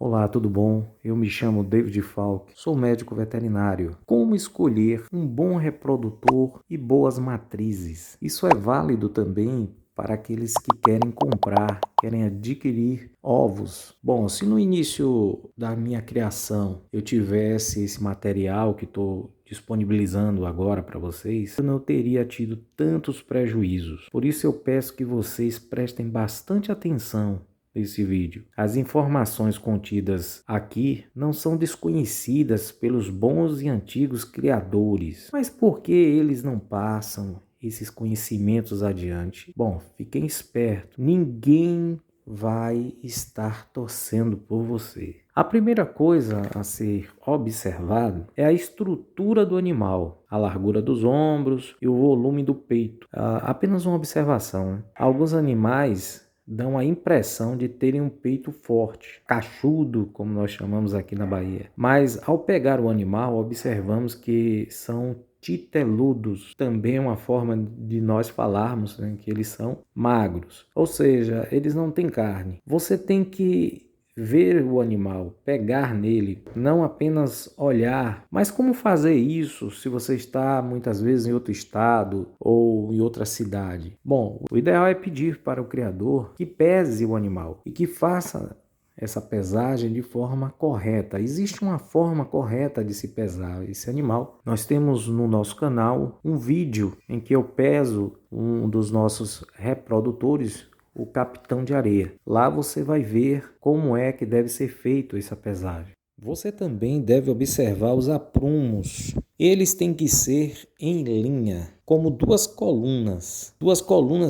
Olá, tudo bom? Eu me chamo David Falk, sou médico veterinário. Como escolher um bom reprodutor e boas matrizes? Isso é válido também para aqueles que querem comprar, querem adquirir ovos. Bom, se no início da minha criação eu tivesse esse material que estou disponibilizando agora para vocês, eu não teria tido tantos prejuízos. Por isso eu peço que vocês prestem bastante atenção nesse vídeo. As informações contidas aqui não são desconhecidas pelos bons e antigos criadores, mas por que eles não passam esses conhecimentos adiante? Bom, fiquem espertos, ninguém vai estar torcendo por você. A primeira coisa a ser observado é a estrutura do animal, a largura dos ombros e o volume do peito. Apenas uma observação, né? Alguns animais dão a impressão de terem um peito forte, cachudo, como nós chamamos aqui na Bahia. Mas ao pegar o animal, observamos que são titeludos, também é uma forma de nós falarmos, né, que eles são magros, ou seja, eles não têm carne. Você tem que ver o animal, pegar nele, não apenas olhar. Mas como fazer isso se você está muitas vezes em outro estado ou em outra cidade? Bom, o ideal é pedir para o criador que pese o animal e que faça essa pesagem de forma correta. Existe uma forma correta de se pesar esse animal. Nós temos no nosso canal um vídeo em que eu peso um dos nossos reprodutores, o capitão de areia. Lá você vai ver como é que deve ser feito essa pesagem. Você também deve observar os aprumos. Eles têm que ser em linha, como duas colunas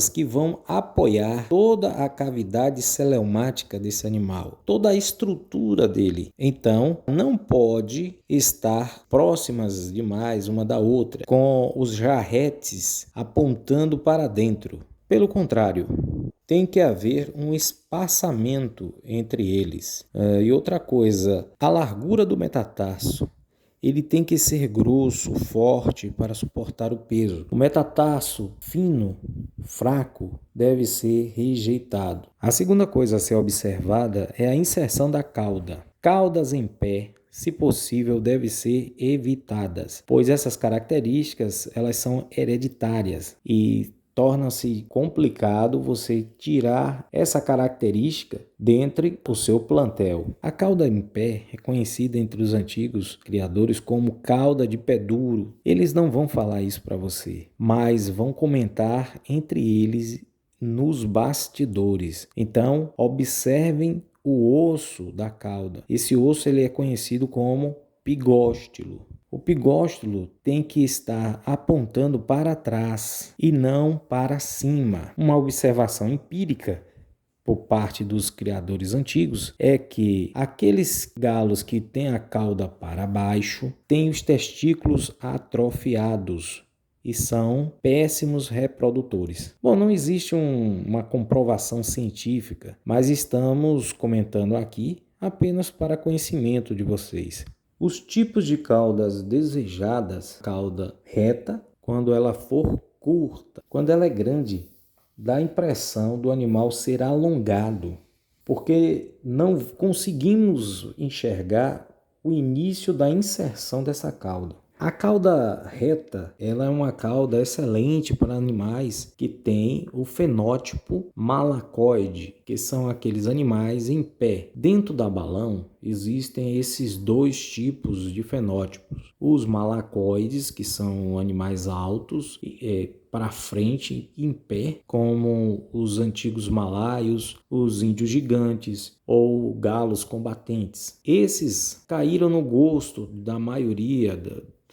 que vão apoiar toda a cavidade celeumática desse animal, toda a estrutura dele. Então, não pode estar próximas demais uma da outra, com os jarretes apontando para dentro. Pelo contrário, tem que haver um espaçamento entre eles. E outra coisa, a largura do metatarso. Ele tem que ser grosso, forte para suportar o peso. O metatarso fino, fraco, deve ser rejeitado. A segunda coisa a ser observada é a inserção da cauda. Caudas em pé, se possível, devem ser evitadas, pois essas características elas são hereditárias e torna-se complicado você tirar essa característica dentre o seu plantel. A cauda em pé é conhecida entre os antigos criadores como cauda de pé duro. Eles não vão falar isso para você, mas vão comentar entre eles nos bastidores. Então, observem o osso da cauda. Esse osso ele é conhecido como pigóstilo. O pigóstilo tem que estar apontando para trás e não para cima. Uma observação empírica por parte dos criadores antigos é que aqueles galos que têm a cauda para baixo têm os testículos atrofiados e são péssimos reprodutores. Bom, não existe uma comprovação científica, mas estamos comentando aqui apenas para conhecimento de vocês. Os tipos de caudas desejadas: cauda reta, quando ela for curta. Quando ela é grande, dá a impressão do animal ser alongado, porque não conseguimos enxergar o início da inserção dessa cauda. A cauda reta, ela é uma cauda excelente para animais que têm o fenótipo malacoide, que são aqueles animais em pé. Dentro da balão existem esses dois tipos de fenótipos. Os malacoides, que são animais altos, para frente, em pé, como os antigos malaios, os índios gigantes ou galos combatentes. Esses caíram no gosto da maioria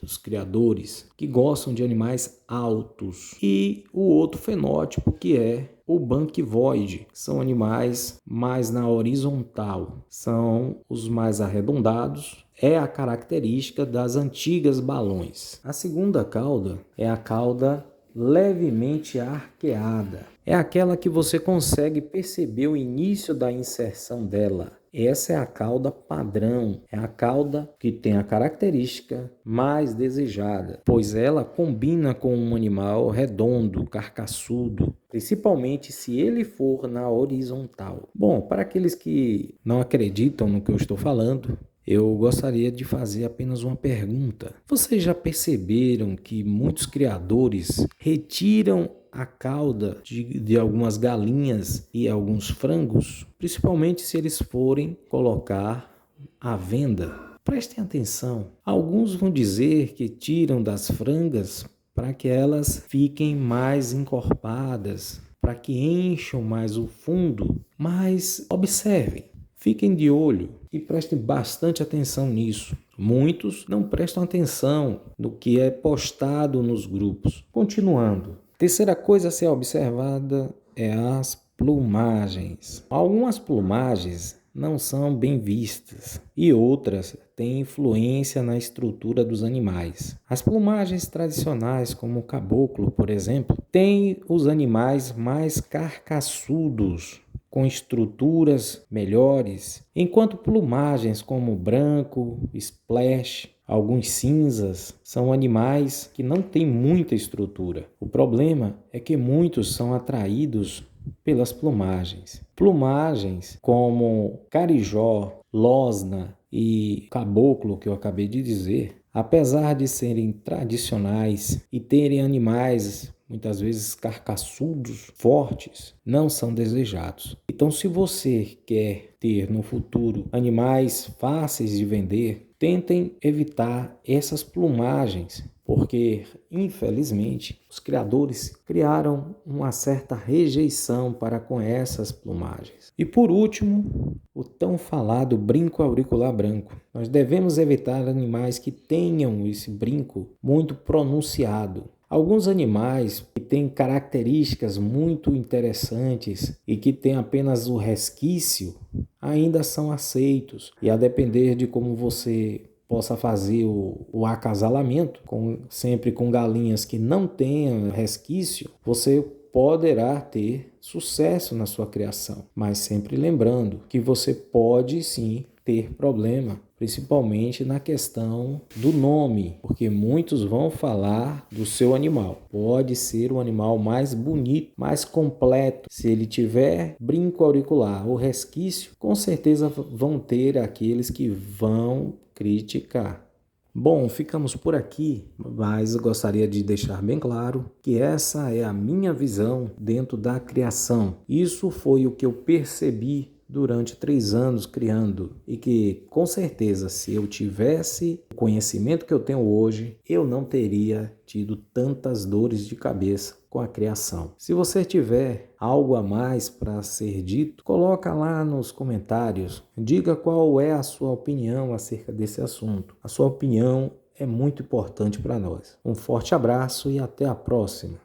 dos criadores que gostam de animais altos. E o outro fenótipo que é o banquivoide, são animais mais na horizontal, são os mais arredondados, é a característica das antigas balões. A segunda cauda é a cauda levemente arqueada. É aquela que você consegue perceber o início da inserção dela. Essa é a cauda padrão, é a cauda que tem a característica mais desejada, pois ela combina com um animal redondo, carcaçudo, principalmente se ele for na horizontal. Bom, para aqueles que não acreditam no que eu estou falando, eu gostaria de fazer apenas uma pergunta. Vocês já perceberam que muitos criadores retiram a cauda de algumas galinhas e alguns frangos, principalmente se eles forem colocar à venda? Prestem atenção. Alguns vão dizer que tiram das frangas para que elas fiquem mais encorpadas, para que encham mais o fundo. Mas observem, fiquem de olho e prestem bastante atenção nisso. Muitos não prestam atenção no que é postado nos grupos. Continuando. Terceira coisa a ser observada é as plumagens. Algumas plumagens não são bem vistas e outras têm influência na estrutura dos animais. As plumagens tradicionais, como o caboclo, por exemplo, têm os animais mais carcaçudos, com estruturas melhores, enquanto plumagens como branco, splash, alguns cinzas, são animais que não têm muita estrutura. O problema é que muitos são atraídos pelas plumagens. Plumagens como carijó, losna e caboclo, que eu acabei de dizer, apesar de serem tradicionais e terem animais muitas vezes carcaçudos, fortes, não são desejados. Então, se você quer ter no futuro animais fáceis de vender, tentem evitar essas plumagens, porque, infelizmente, os criadores criaram uma certa rejeição para com essas plumagens. E por último, o tão falado brinco auricular branco. Nós devemos evitar animais que tenham esse brinco muito pronunciado. Alguns animais que têm características muito interessantes e que têm apenas o resquício ainda são aceitos. E a depender de como você possa fazer o acasalamento, sempre com galinhas que não tenham resquício, você poderá ter sucesso na sua criação. Mas sempre lembrando que você pode sim ter problema, principalmente na questão do nome, porque muitos vão falar do seu animal. Pode ser o animal mais bonito, mais completo. Se ele tiver brinco auricular ou resquício, com certeza vão ter aqueles que vão criticar. Bom, ficamos por aqui, mas eu gostaria de deixar bem claro que essa é a minha visão dentro da criação. Isso foi o que eu percebi durante 3 anos criando e que, com certeza, se eu tivesse o conhecimento que eu tenho hoje, eu não teria tido tantas dores de cabeça com a criação. Se você tiver algo a mais para ser dito, coloca lá nos comentários. Diga qual é a sua opinião acerca desse assunto. A sua opinião é muito importante para nós. Um forte abraço e até a próxima.